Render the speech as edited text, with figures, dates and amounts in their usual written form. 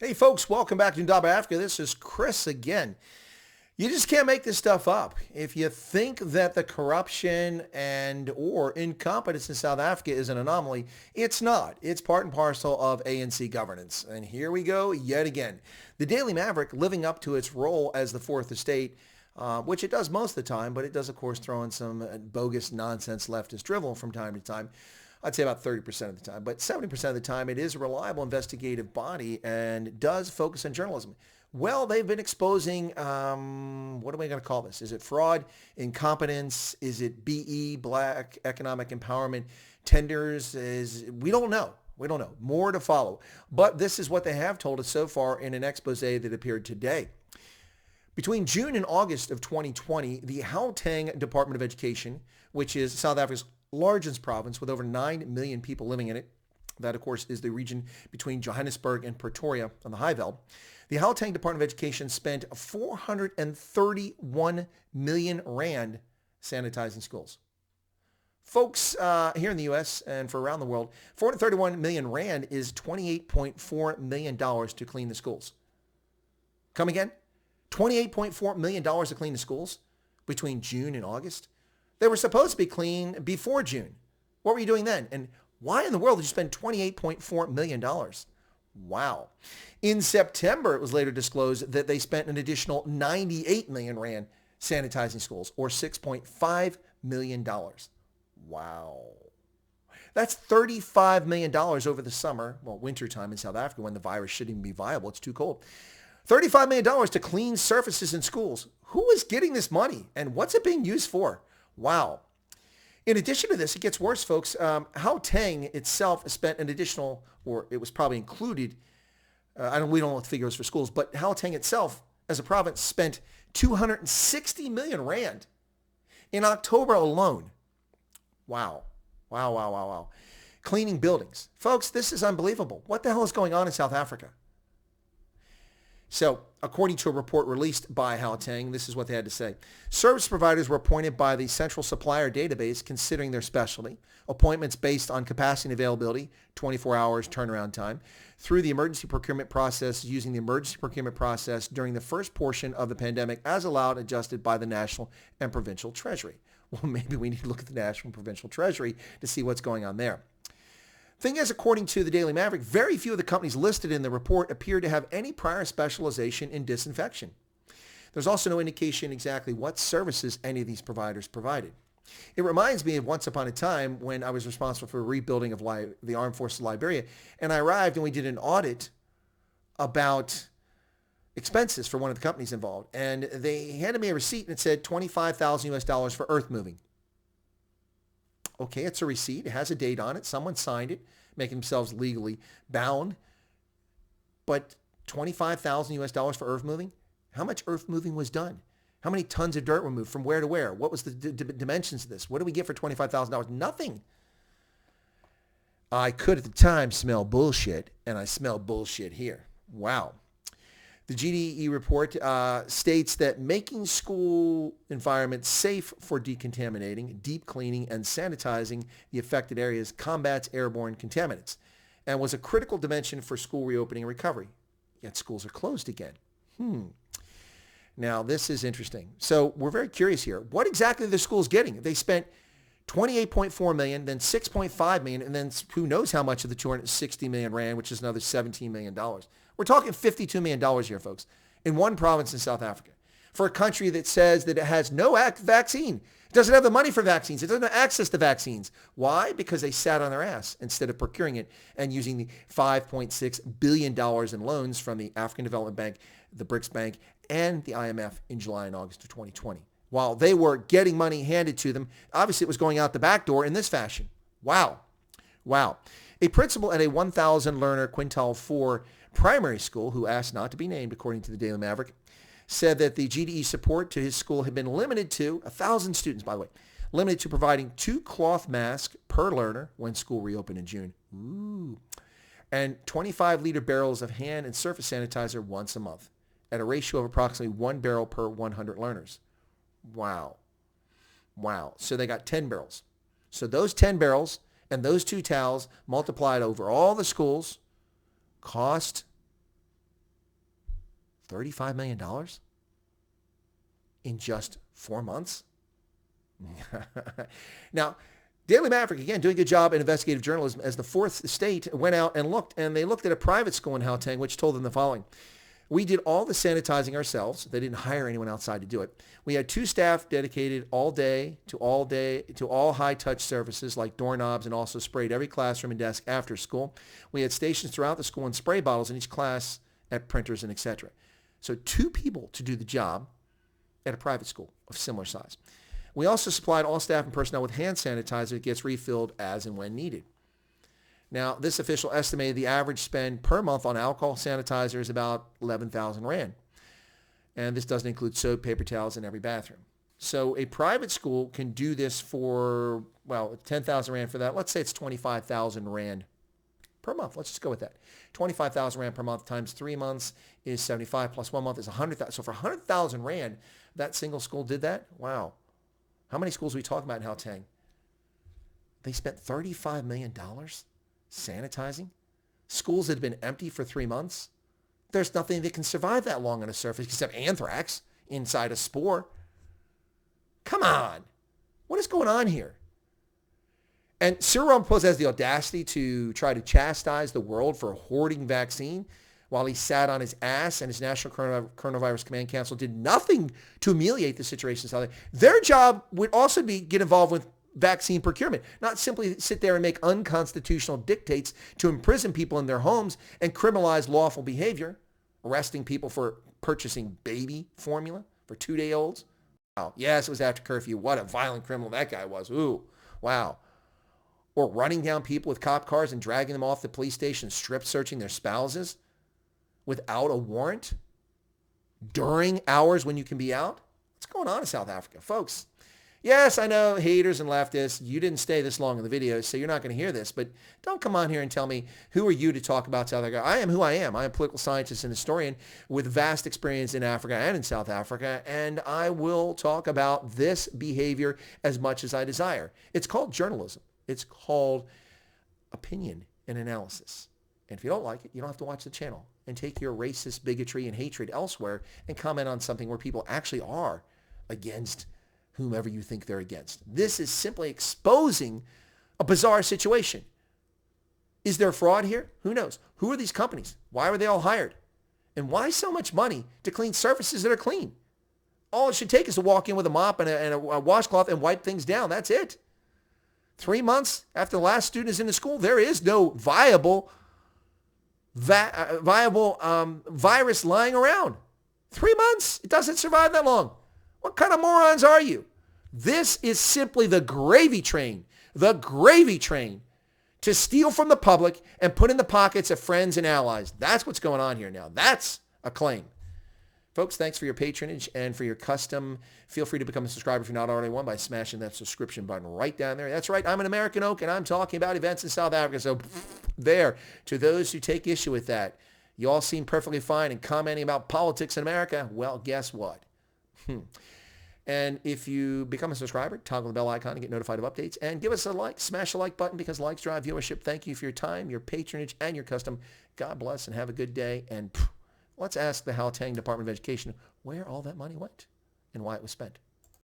Hey folks, welcome back to Unjustified Africa. This is Chris again. You just can't make this stuff up. If you think that the corruption and or incompetence in South Africa is an anomaly, it's not. It's part and parcel of ANC governance. And here we go yet again. The Daily Maverick living up to its role as the fourth estate, which it does most of the time, but it does of course throw in some bogus nonsense leftist drivel from time to time. I'd say about 30% of the time, but 70% of the time it is a reliable investigative body and does focus on journalism. Well, they've been exposing, what are we going to call this? Is it fraud, incompetence? Is it BE, black economic empowerment tenders? We don't know. We don't know. More to follow. But this is what they have told us so far in an expose that appeared today. Between June and August of 2020, the Gauteng Department of Education, which is South Africa's largest province with over 9 million people living in it. That, of course, is the region between Johannesburg and Pretoria on the Highveld. The Gauteng Department of Education spent 431 million rand sanitizing schools. Folks, here in the U.S. and for around the world, 431 million rand is $28.4 million to clean the schools. Come again? $28.4 million to clean the schools between June and August. They were supposed to be clean before June. What were you doing then? And why in the world did you spend $28.4 million? Wow. In September, it was later disclosed that they spent an additional 98 million rand sanitizing schools, or $6.5 million. Wow. That's $35 million over the summer, well, wintertime in South Africa when the virus shouldn't even be viable. It's too cold. $35 million to clean surfaces in schools. Who is getting this money and what's it being used for? Wow. In addition to this, it gets worse, folks. Gauteng itself spent an additional, or it was probably included, we don't know what the figure is for schools, but Gauteng itself, as a province, spent 260 million rand in October alone. Wow. Wow, wow, wow, wow. Cleaning buildings. Folks, this is unbelievable. What the hell is going on in South Africa? So, according to a report released by Gauteng, this is what they had to say. Service providers were appointed by the Central Supplier Database considering their specialty, appointments based on capacity and availability, 24 hours turnaround time, through the emergency procurement process using the emergency procurement process during the first portion of the pandemic as allowed adjusted by the national and provincial treasury. Well, maybe we need to look at the national and provincial treasury to see what's going on there. Thing is, according to the Daily Maverick, very few of the companies listed in the report appear to have any prior specialization in disinfection. There's also no indication exactly what services any of these providers provided. It reminds me of once upon a time when I was responsible for rebuilding of the Armed Forces of Liberia, and I arrived and we did an audit about expenses for one of the companies involved, and they handed me a receipt and it said $25,000 for earth moving. Okay, it's a receipt. It has a date on it. Someone signed it, making themselves legally bound. But $25,000 for earth moving? How much earth moving was done? How many tons of dirt were moved from where to where? What was the dimensions of this? What do we get for $25,000? Nothing. I could at the time smell bullshit, and I smell bullshit here. Wow. The GDE report states that making school environments safe for decontaminating, deep cleaning, and sanitizing the affected areas combats airborne contaminants and was a critical dimension for school reopening and recovery. Yet schools are closed again. Now, this is interesting. So we're very curious here. What exactly are the schools getting? They spent $28.4 million, then $6.5 million, and then who knows how much of the 260 million rand, which is another $17 million. We're talking $52 million here, folks, in one province in South Africa, for a country that says that it has no vaccine. It doesn't have the money for vaccines. It doesn't have access to vaccines. Why? Because they sat on their ass instead of procuring it and using the $5.6 billion in loans from the African Development Bank, the BRICS Bank, and the IMF in July and August of 2020. While they were getting money handed to them, obviously it was going out the back door in this fashion. Wow. Wow. A principal at a 1,000 learner Quintile 4 primary school, who asked not to be named according to the Daily Maverick, said that the GDE support to his school had been limited to 1,000 students, by the way, limited to providing 2 cloth masks per learner when school reopened in June. Ooh. And 25-liter barrels of hand and surface sanitizer once a month at a ratio of approximately 1 barrel per 100 learners. Wow. Wow. So they got 10 barrels. So those 10 barrels and those 2 towels multiplied over all the schools cost $35 million in just 4 months? Now, Daily Maverick, again, doing a good job in investigative journalism as the fourth state went out and looked at a private school in Gauteng, which told them the following. We did all the sanitizing ourselves. They didn't hire anyone outside to do it. We had 2 staff dedicated all day to all high-touch services like doorknobs, and also sprayed every classroom and desk after school. We had stations throughout the school and spray bottles in each class at printers and etc. So 2 people to do the job at a private school of similar size. We also supplied all staff and personnel with hand sanitizer that gets refilled as and when needed. Now, this official estimated the average spend per month on alcohol sanitizer is about 11,000 Rand. And this doesn't include soap, paper towels in every bathroom. So a private school can do this for, 10,000 Rand for that. Let's say it's 25,000 Rand per month. Let's just go with that. 25,000 Rand per month times 3 months is 75 plus 1 month is 100,000. So for 100,000 Rand, that single school did that? Wow. How many schools are we talking about in Gauteng? They spent $35 million sanitizing schools that have been empty for 3 months. There's nothing that can survive that long on a surface except anthrax inside a spore. Come on. What is going on here? And Cyril has the audacity to try to chastise the world for hoarding vaccine while he sat on his ass, and his National Coronavirus Command Council did nothing to ameliorate the situation. Their job would also be get involved with vaccine procurement, not simply sit there and make unconstitutional dictates to imprison people in their homes and criminalize lawful behavior, arresting people for purchasing baby formula for 2-day-olds. Wow. Yes, it was after curfew. What a violent criminal that guy was. Ooh, wow. Or running down people with cop cars and dragging them off the police station, strip searching their spouses without a warrant during hours when you can be out. What's going on in South Africa, folks? Yes, I know, haters and leftists, you didn't stay this long in the video, so you're not going to hear this, but don't come on here and tell me, who are you to talk about South Africa? I am who I am. I am a political scientist and historian with vast experience in Africa and in South Africa, and I will talk about this behavior as much as I desire. It's called journalism. It's called opinion and analysis. And if you don't like it, you don't have to watch the channel and take your racist bigotry and hatred elsewhere and comment on something where people actually are against whomever you think they're against. This is simply exposing a bizarre situation. Is there fraud here? Who knows? Who are these companies? Why were they all hired? And why so much money to clean surfaces that are clean? All it should take is to walk in with a mop and a washcloth and wipe things down. That's it. 3 months after the last student is in the school, there is no viable virus lying around. 3 months? It doesn't survive that long. What kind of morons are you? This is simply the gravy train to steal from the public and put in the pockets of friends and allies. That's what's going on here now. That's a claim. Folks, thanks for your patronage and for your custom. Feel free to become a subscriber if you're not already one by smashing that subscription button right down there. That's right. I'm an American Oak, and I'm talking about events in South Africa. So there, to those who take issue with that, you all seem perfectly fine in commenting about politics in America. Well, guess what? And if you become a subscriber, toggle the bell icon to get notified of updates, and give us a like. Smash the like button because likes drive viewership. Thank you for your time, your patronage, and your custom. God bless and have a good day. And let's ask the Gauteng Department of Education where all that money went and why it was spent.